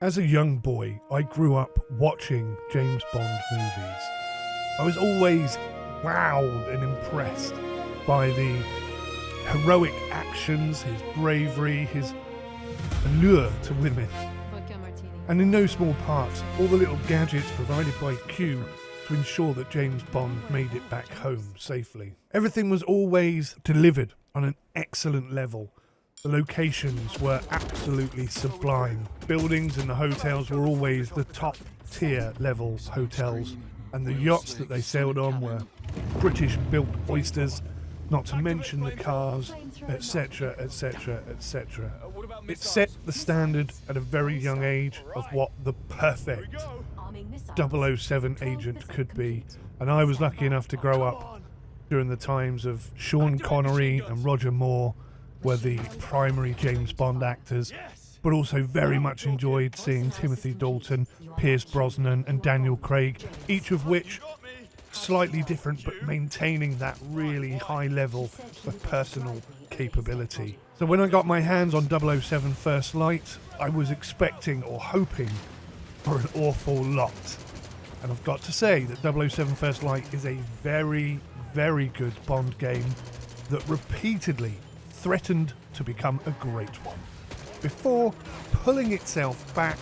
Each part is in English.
As a young boy, I grew up watching James Bond movies. I was always wowed and impressed by the heroic actions, his bravery, his allure to women. And in no small part, all the little gadgets provided by Q to ensure that James Bond made it back home safely. Everything was always delivered on an excellent level. The locations were absolutely sublime. Buildings and the hotels were always the top tier level hotels, and the yachts that they sailed on were British built oysters, not to mention the cars, etc, etc, etc. It set the standard at a very young age of what the perfect 007 agent could be, and I was lucky enough to grow up during the times of Sean Connery and Roger Moore were the primary James Bond actors, but also very much enjoyed seeing Timothy Dalton, Pierce Brosnan and Daniel Craig, each of which slightly different but maintaining that really high level of personal capability. So when I got my hands on 007 First Light, I was expecting or hoping for an awful lot. And I've got to say that 007 First Light is a very, very good Bond game that repeatedly threatened to become a great one, before pulling itself back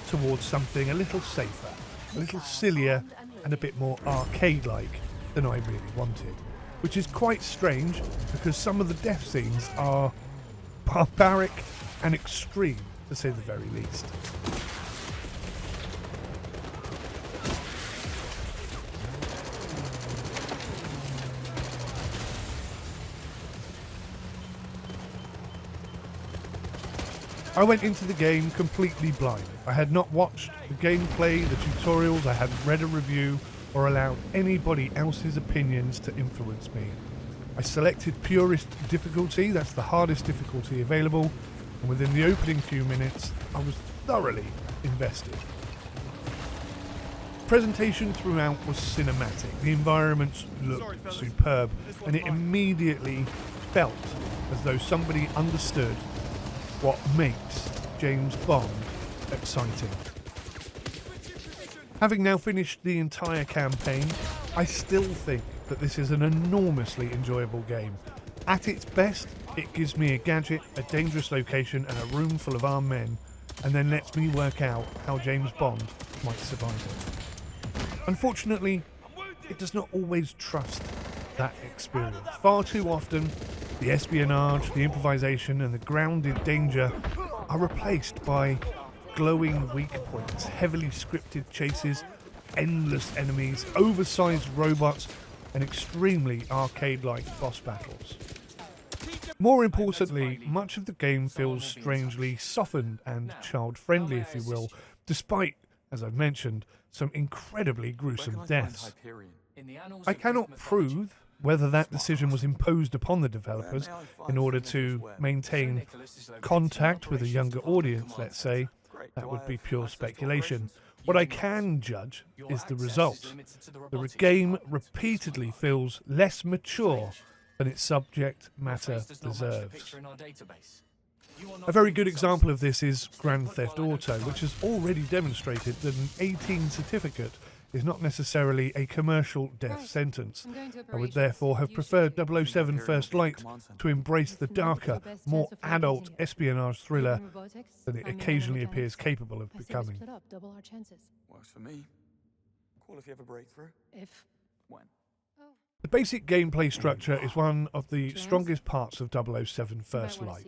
towards something a little safer, a little sillier and a bit more arcade-like than I really wanted. Which is quite strange because some of the death scenes are barbaric and extreme, to say the very least. I went into the game completely blind. I had not watched the gameplay, the tutorials, I hadn't read a review or allowed anybody else's opinions to influence me. I selected purest difficulty, that's the hardest difficulty available, and within the opening few minutes I was thoroughly invested. Presentation throughout was cinematic, the environments looked superb, and it immediately felt as though somebody understood what makes James Bond exciting. Having now finished the entire campaign, I still think that this is an enormously enjoyable game. At its best, it gives me a gadget, a dangerous location and a room full of armed men, and then lets me work out how James Bond might survive it. Unfortunately, it does not always trust that experience. Far too often, the espionage, the improvisation and the grounded danger are replaced by glowing weak points, heavily scripted chases, endless enemies, oversized robots and extremely arcade-like boss battles. More importantly, much of the game feels strangely softened and child-friendly, if you will, despite, as I've mentioned, some incredibly gruesome deaths. I cannot prove whether that decision was imposed upon the developers in order to maintain contact with a younger audience, let's say. That would be pure speculation. What I can judge is the result. The game repeatedly feels less mature than its subject matter deserves. A very good example of this is Grand Theft Auto, which has already demonstrated that an 18 certificate is not necessarily a commercial death sentence. I would therefore have preferred 007 First Light to embrace the darker, more adult espionage thriller than it occasionally appears capable of becoming. Works for me. Cool if you have a breakthrough. When? The basic gameplay structure is one of the strongest parts of 007 First Light.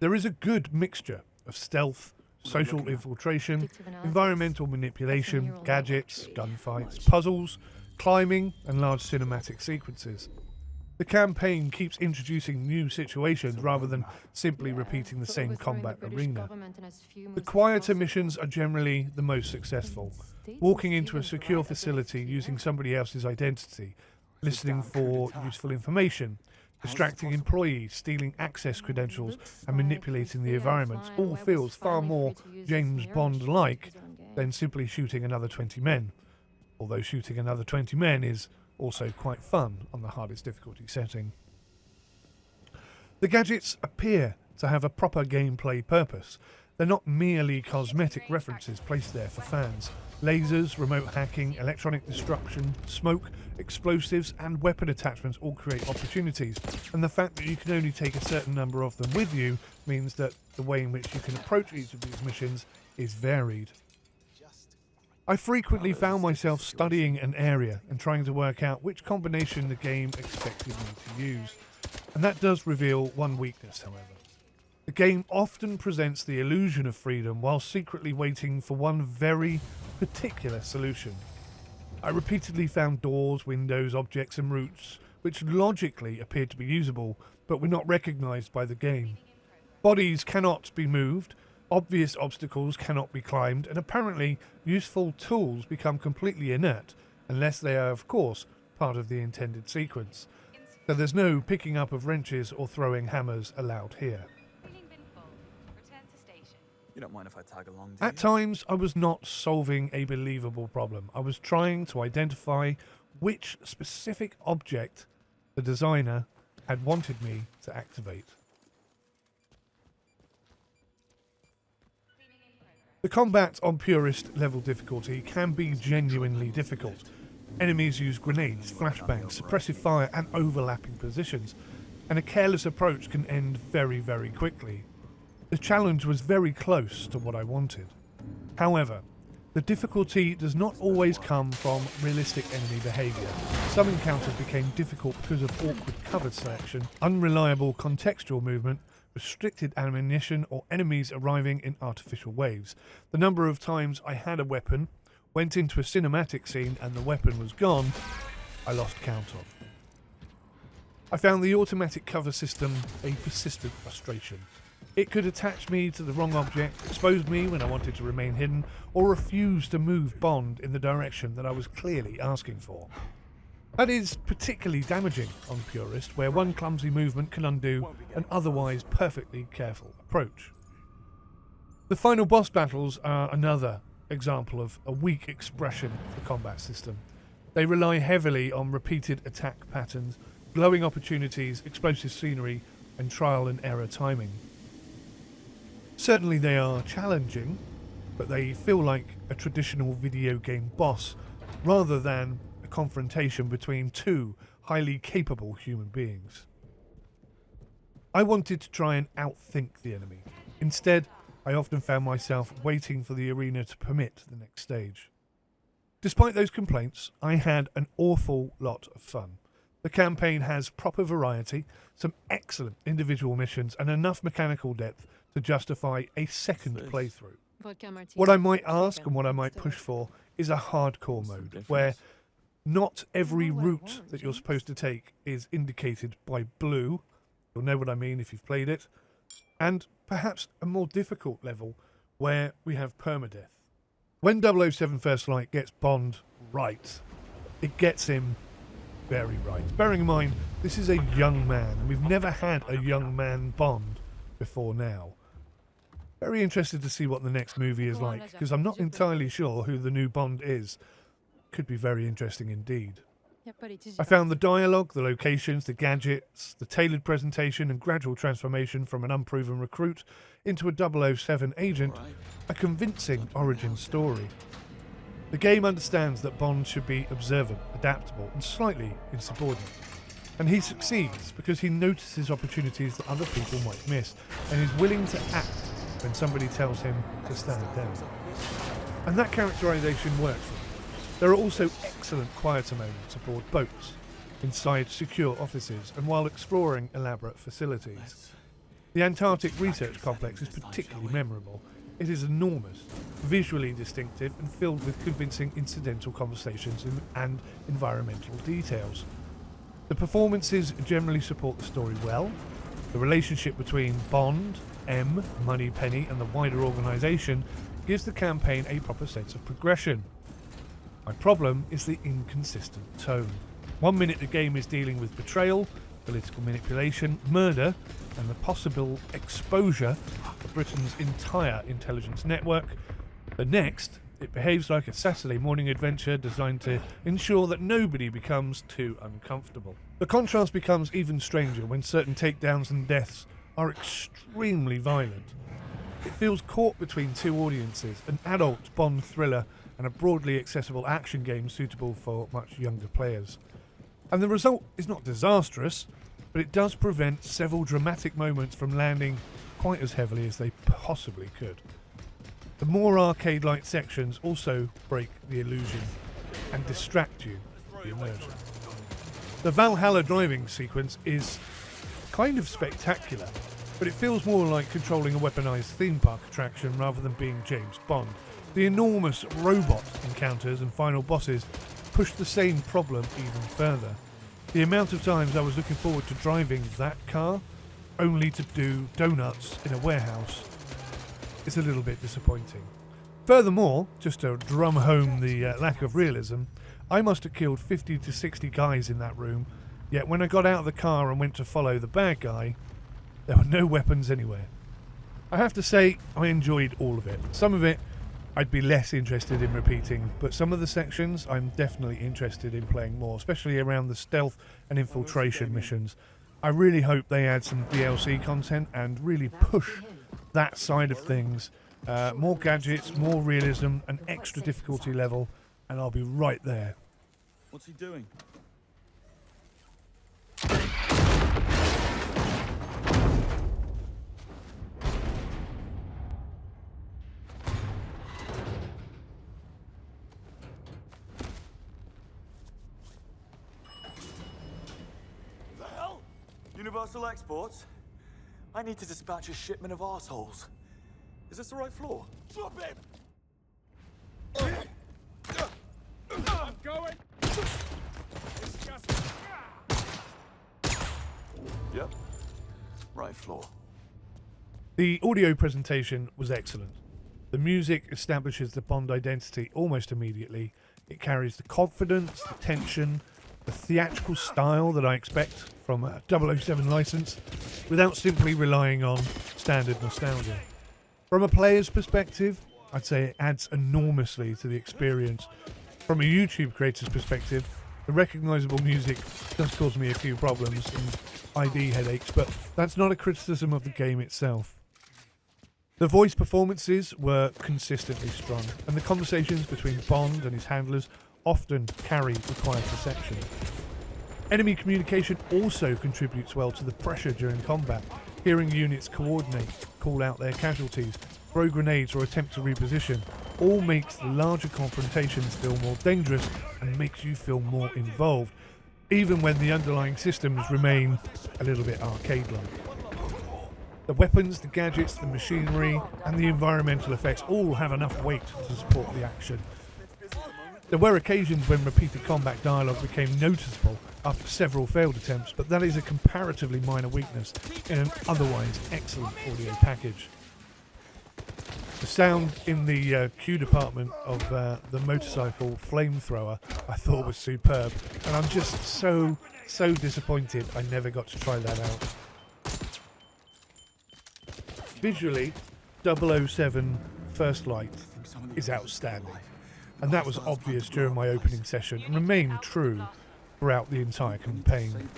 There is a good mixture of stealth, social infiltration, environmental manipulation, gadgets, gunfights, puzzles, climbing, and large cinematic sequences. The campaign keeps introducing new situations rather than simply repeating the same combat arena. The quieter missions are generally the most successful. Walking into a secure facility using somebody else's identity, listening for useful information, distracting employees, stealing access credentials and manipulating the environment all feels far more James Bond-like than simply shooting another 20 men. Although shooting another 20 men is also quite fun on the hardest difficulty setting. The gadgets appear to have a proper gameplay purpose, They're not merely cosmetic references placed there for fans. Lasers, remote hacking, electronic destruction, smoke, explosives, and weapon attachments all create opportunities, and the fact that you can only take a certain number of them with you means that the way in which you can approach each of these missions is varied. I frequently found myself studying an area and trying to work out which combination the game expected me to use, and that does reveal one weakness, however. The game often presents the illusion of freedom while secretly waiting for one very particular solution. I repeatedly found doors, windows, objects and routes which logically appeared to be usable but were not recognised by the game. Bodies cannot be moved, obvious obstacles cannot be climbed, and apparently useful tools become completely inert unless they are, of course, part of the intended sequence. So there's no picking up of wrenches or throwing hammers allowed here. You don't mind if I tag along, do At times, I was not solving a believable problem. I was trying to identify which specific object the designer had wanted me to activate. The combat on purist level difficulty can be genuinely difficult. Enemies use grenades, flashbangs, suppressive fire and overlapping positions, and a careless approach can end very, very quickly. The challenge was very close to what I wanted. However, the difficulty does not always come from realistic enemy behaviour. Some encounters became difficult because of awkward cover selection, unreliable contextual movement, restricted ammunition, or enemies arriving in artificial waves. The number of times I had a weapon, went into a cinematic scene and the weapon was gone, I lost count of. I found the automatic cover system a persistent frustration. It could attach me to the wrong object, expose me when I wanted to remain hidden, or refuse to move Bond in the direction that I was clearly asking for. That is particularly damaging on Purist, where one clumsy movement can undo an otherwise perfectly careful approach. The final boss battles are another example of a weak expression of the combat system. They rely heavily on repeated attack patterns, glowing opportunities, explosive scenery, and trial and error timing. Certainly they are challenging, but they feel like a traditional video game boss rather than a confrontation between two highly capable human beings. I wanted to try and outthink the enemy. Instead, I often found myself waiting for the arena to permit the next stage. Despite those complaints, I had an awful lot of fun. The campaign has proper variety, some excellent individual missions, and enough mechanical depth to justify a second playthrough. What I might ask and what I might push for is a hardcore mode, where not every route that you're supposed to take is indicated by blue. You'll know what I mean if you've played it. And perhaps a more difficult level where we have permadeath. When 007 First Light gets Bond right, it gets him very right. Bearing in mind, this is a young man, and we've never had a young man Bond before now. Very interested to see what the next movie is like, because I'm not entirely sure who the new Bond is. Could be very interesting indeed. I found the dialogue, the locations, the gadgets, the tailored presentation and gradual transformation from an unproven recruit into a 007 agent a convincing origin story. The game understands that Bond should be observant, adaptable and slightly insubordinate. And he succeeds because he notices opportunities that other people might miss and is willing to act when somebody tells him to stand down. And that characterization works for me. There are also excellent quieter moments aboard boats, inside secure offices, and while exploring elaborate facilities. The Antarctic Research Complex is particularly memorable. It is enormous, visually distinctive, and filled with convincing incidental conversations and environmental details. The performances generally support the story well. The relationship between Bond, M, Moneypenny, and the wider organisation gives the campaign a proper sense of progression. My problem is the inconsistent tone. 1 minute the game is dealing with betrayal, political manipulation, murder, and the possible exposure of Britain's entire intelligence network. The next, it behaves like a Saturday morning adventure designed to ensure that nobody becomes too uncomfortable. The contrast becomes even stranger when certain takedowns and deaths are extremely violent. It feels caught between two audiences, an adult Bond thriller and a broadly accessible action game suitable for much younger players. And the result is not disastrous, but it does prevent several dramatic moments from landing quite as heavily as they possibly could. The more arcade-like sections also break the illusion and distract you from the immersion. The Valhalla driving sequence is kind of spectacular, but it feels more like controlling a weaponized theme park attraction rather than being James Bond. The enormous robot encounters and final bosses push the same problem even further. The amount of times I was looking forward to driving that car, only to do donuts in a warehouse, is a little bit disappointing. Furthermore, just to drum home the lack of realism, I must have killed 50 to 60 guys in that room, yet when I got out of the car and went to follow the bad guy, there were no weapons anywhere. I have to say, I enjoyed all of it. Some of it I'd be less interested in repeating, but some of the sections I'm definitely interested in playing more, especially around the stealth and infiltration missions. I really hope they add some DLC content and really push that side of things. More gadgets, more realism, an extra difficulty level, and I'll be right there. What's he doing? The hell? Universal Exports? I need to dispatch a shipment of arseholes. Is this the right floor? Drop him! I'm going! It's just... Yep. Right floor. The audio presentation was excellent. The music establishes the Bond identity almost immediately. It carries the confidence, the tension, the theatrical style that I expect from a 007 license, without simply relying on standard nostalgia. From a player's perspective, I'd say it adds enormously to the experience. From a YouTube creator's perspective, the recognisable music does cause me a few problems and ID headaches, but that's not a criticism of the game itself. The voice performances were consistently strong, and the conversations between Bond and his handlers often carry the quiet perception. Enemy communication also contributes well to the pressure during combat. Hearing units coordinate, call out their casualties, throw grenades or attempt to reposition, all makes the larger confrontations feel more dangerous and makes you feel more involved, even when the underlying systems remain a little bit arcade-like. The weapons, the gadgets, the machinery, and the environmental effects all have enough weight to support the action. There were occasions when repeated combat dialogue became noticeable after several failed attempts, but that is a comparatively minor weakness in an otherwise excellent audio package. The sound in the queue department of the motorcycle flamethrower I thought was superb, and I'm just so disappointed I never got to try that out. Visually, 007 First Light is outstanding, and that was obvious during my opening session and remained true throughout the entire campaign.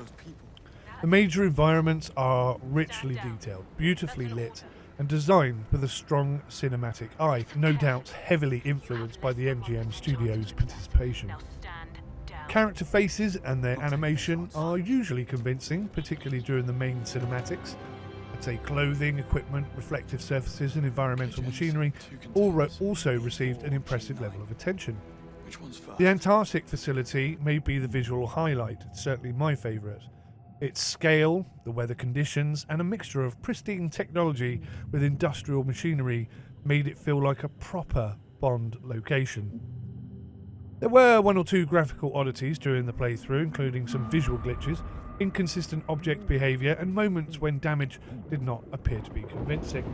The major environments are richly detailed, beautifully lit, and designed with a strong cinematic eye, no doubt heavily influenced by the MGM Studios' participation. Character faces and their animation are usually convincing, particularly during the main cinematics. I'd say clothing, equipment, reflective surfaces and environmental machinery also received an impressive level of attention. The Antarctic facility may be the visual highlight, it's certainly my favourite. Its scale, the weather conditions, and a mixture of pristine technology with industrial machinery made it feel like a proper Bond location. There were one or two graphical oddities during the playthrough, including some visual glitches, inconsistent object behaviour, and moments when damage did not appear to be convincing.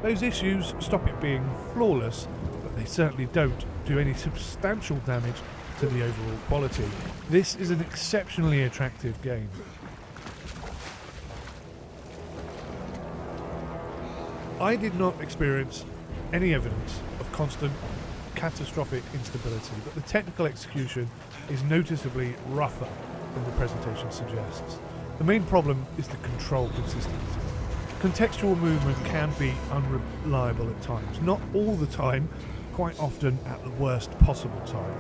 Those issues stop it being flawless, but they certainly don't do any substantial damage to the overall quality. This is an exceptionally attractive game. I did not experience any evidence of constant catastrophic instability, but the technical execution is noticeably rougher than the presentation suggests. The main problem is the control consistency. Contextual movement can be unreliable at times. Not all the time, quite often at the worst possible time.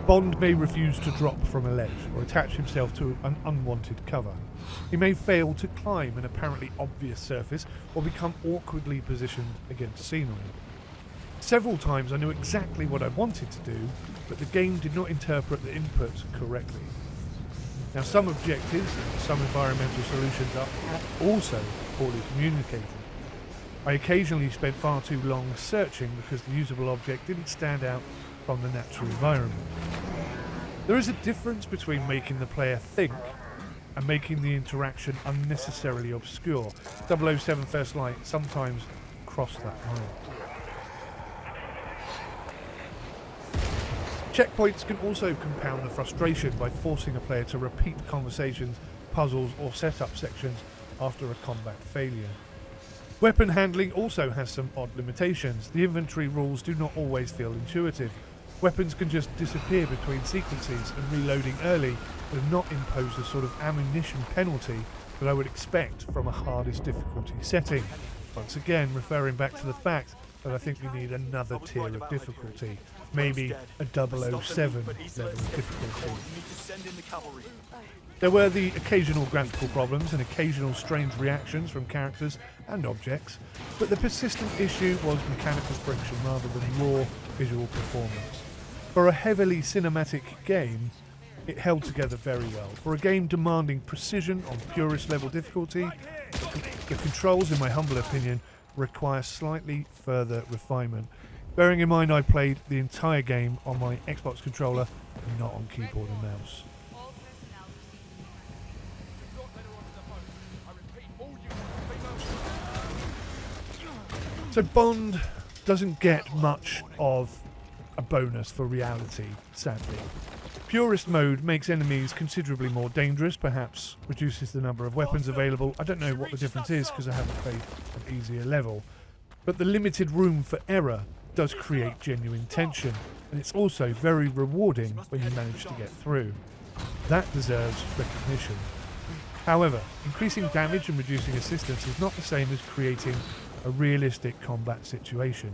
Bond may refuse to drop from a ledge or attach himself to an unwanted cover. He may fail to climb an apparently obvious surface or become awkwardly positioned against scenery. Several times I knew exactly what I wanted to do, but the game did not interpret the input correctly. Now, some objectives and some environmental solutions are also poorly communicated. I occasionally spent far too long searching because the usable object didn't stand out from the natural environment. There is a difference between making the player think and making the interaction unnecessarily obscure. 007 First Light sometimes crossed that line. Checkpoints can also compound the frustration by forcing a player to repeat conversations, puzzles or setup sections after a combat failure. Weapon handling also has some odd limitations. The inventory rules do not always feel intuitive. Weapons can just disappear between sequences, and reloading early does not impose the sort of ammunition penalty that I would expect from a hardest difficulty setting. Once again, referring back to the fact that I think we need another tier of difficulty. Maybe a 007 level of difficulty. There were the occasional graphical problems and occasional strange reactions from characters and objects, but the persistent issue was mechanical friction rather than raw visual performance. For a heavily cinematic game, it held together very well. For a game demanding precision on purist level difficulty, the controls, in my humble opinion, require slightly further refinement. Bearing in mind I played the entire game on my Xbox controller and not on keyboard and mouse. So Bond doesn't get much of a bonus for reality, sadly. Purist mode makes enemies considerably more dangerous, perhaps reduces the number of weapons available. I don't know what the difference is because I haven't played an easier level. But the limited room for error does create genuine tension, and it's also very rewarding when you manage to get through. That deserves recognition. However, increasing damage and reducing assistance is not the same as creating a realistic combat situation.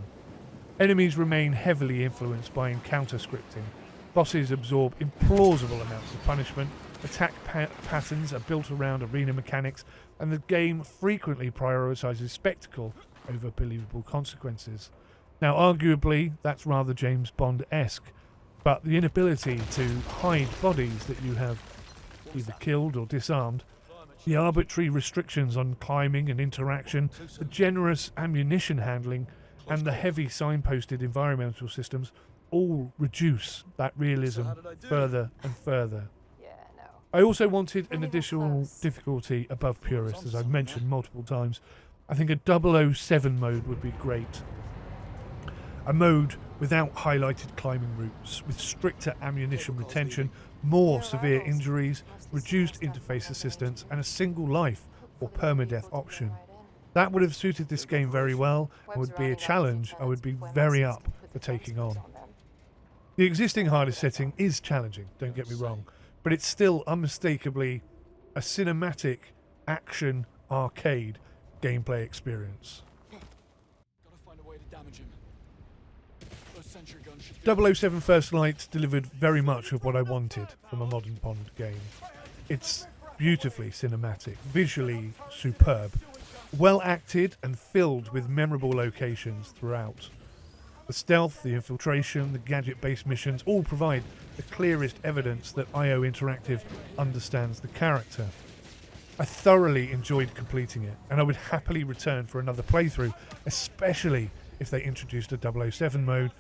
Enemies remain heavily influenced by encounter scripting. Bosses absorb implausible amounts of punishment, attack patterns are built around arena mechanics, and the game frequently prioritizes spectacle over believable consequences. Now, arguably, that's rather James Bond-esque, but the inability to hide bodies that you have either killed or disarmed, the arbitrary restrictions on climbing and interaction, the generous ammunition handling, and the heavy signposted environmental systems all reduce that realism further and further. I also wanted an additional difficulty above purist, as I've mentioned multiple times. I think a 007 mode would be great. A mode without highlighted climbing routes, with stricter ammunition retention, more severe injuries, reduced interface assistance, and a single life or permadeath option. That would have suited this game very well and would be a challenge I would be very up for taking on. The existing hardest setting is challenging, don't get me wrong, but it's still unmistakably a cinematic action arcade gameplay experience. 007 First Light delivered very much of what I wanted from a modern Bond game. It's beautifully cinematic, visually superb, well acted and filled with memorable locations throughout. The stealth, the infiltration, the gadget-based missions all provide the clearest evidence that IO Interactive understands the character. I thoroughly enjoyed completing it, and I would happily return for another playthrough, especially if they introduced a 007 mode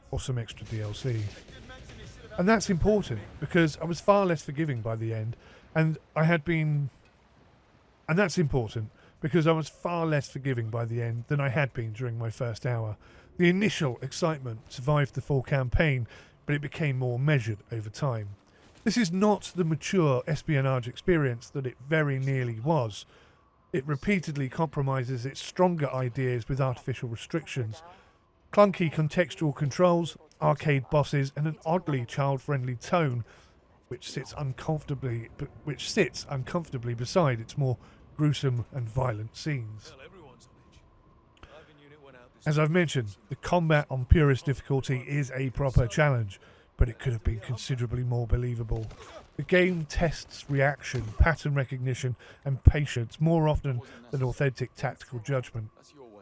or some extra DLC. And that's important, because I was far less forgiving by the end, and that's important, because I was far less forgiving by the end than I had been during my first hour. The initial excitement survived the full campaign, but it became more measured over time. This is not the mature espionage experience that it very nearly was. It repeatedly compromises its stronger ideas with artificial restrictions. Clunky contextual controls, arcade bosses, and an oddly child-friendly tone which sits uncomfortably beside its more gruesome and violent scenes. As I've mentioned, the combat on purest difficulty is a proper challenge, but it could have been considerably more believable. The game tests reaction, pattern recognition, and patience more often than authentic tactical judgment.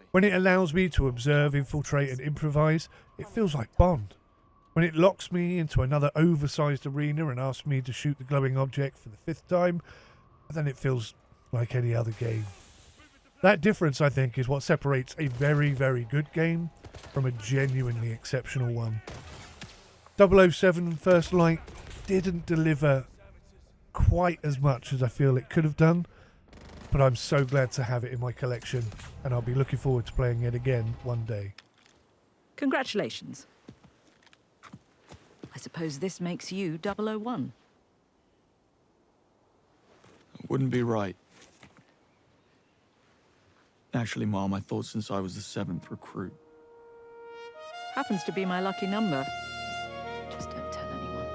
When it allows me to observe, infiltrate, and improvise, it feels like Bond. When it locks me into another oversized arena and asks me to shoot the glowing object for the 5th time, then it feels like any other game. That difference, I think, is what separates a very, very good game from a genuinely exceptional one. 007 First Light didn't deliver quite as much as I feel it could have done, but I'm so glad to have it in my collection, and I'll be looking forward to playing it again one day. Congratulations. I suppose this makes you 001. Wouldn't be right. Actually, Mom, I thought since I was the 7th recruit. Happens to be my lucky number. Just don't tell anyone.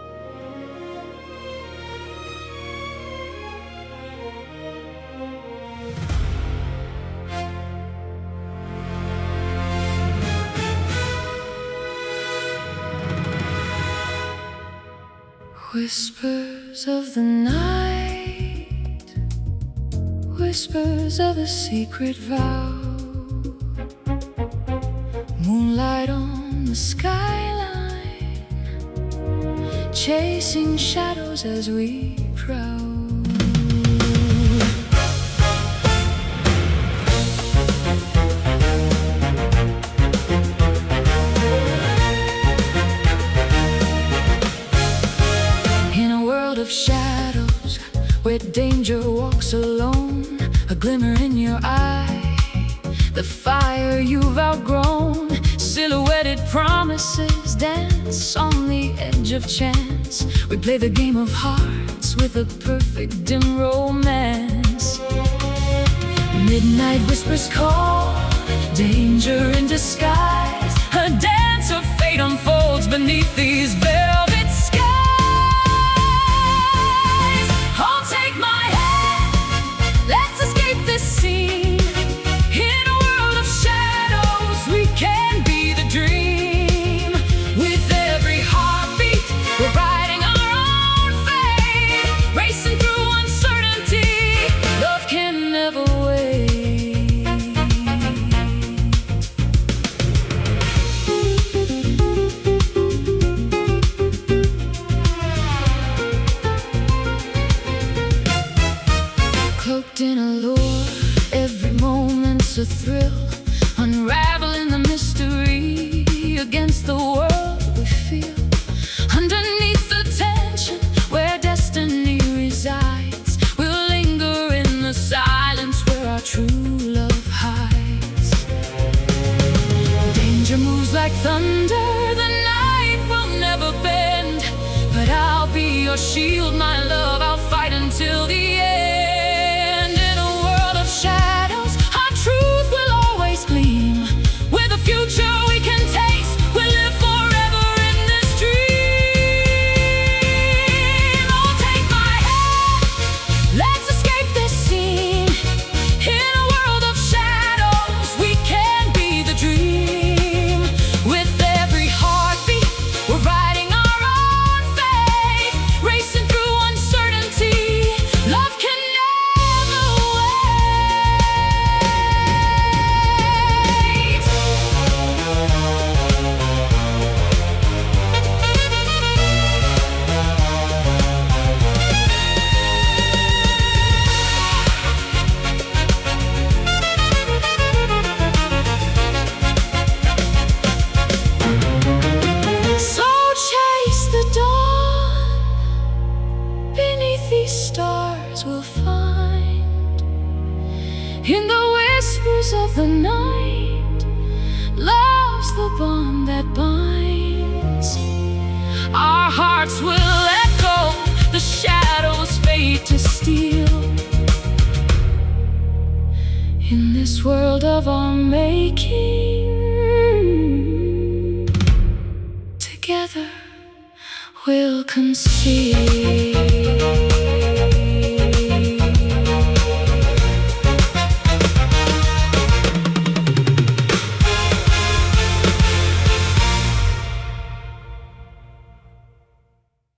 Whispers of the night, whispers of a secret vow, moonlight on the skyline, chasing shadows as we prowl. Of shadows, where danger walks alone, a glimmer in your eye, the fire you've outgrown, silhouetted promises dance on the edge of chance. We play the game of hearts with a perfect dim romance. Midnight whispers call, danger in disguise, a dance of fate unfolds beneath these velvet skies. Let's escape this scene. In a world of shadows, we can be the dream. With every heartbeat, we're writing our own fate, racing through uncertainty. Love can never wait. Cloaked in allure, every moment's a thrill, unraveling the mystery against the world we feel. Underneath the tension, where destiny resides, we'll linger in the silence where our true love hides. Danger moves like thunder, the night will never bend, but I'll be your shield, my love, I'll fight until the end. Shadows, our truth will always gleam. With a future we can taste, we'll live forever in this dream. Oh, take my hand, let's escape this scene. In a world of shadows, we can be the dream. With every heartbeat, we're writing our own fate, racing through uncertainty. Love can never wait. So chase the dawn, beneath these stars we'll find. In the whispers of the night, love's the bond that binds. Our hearts will echo, the shadows fade to steal. In this world of our making, together we'll conceal.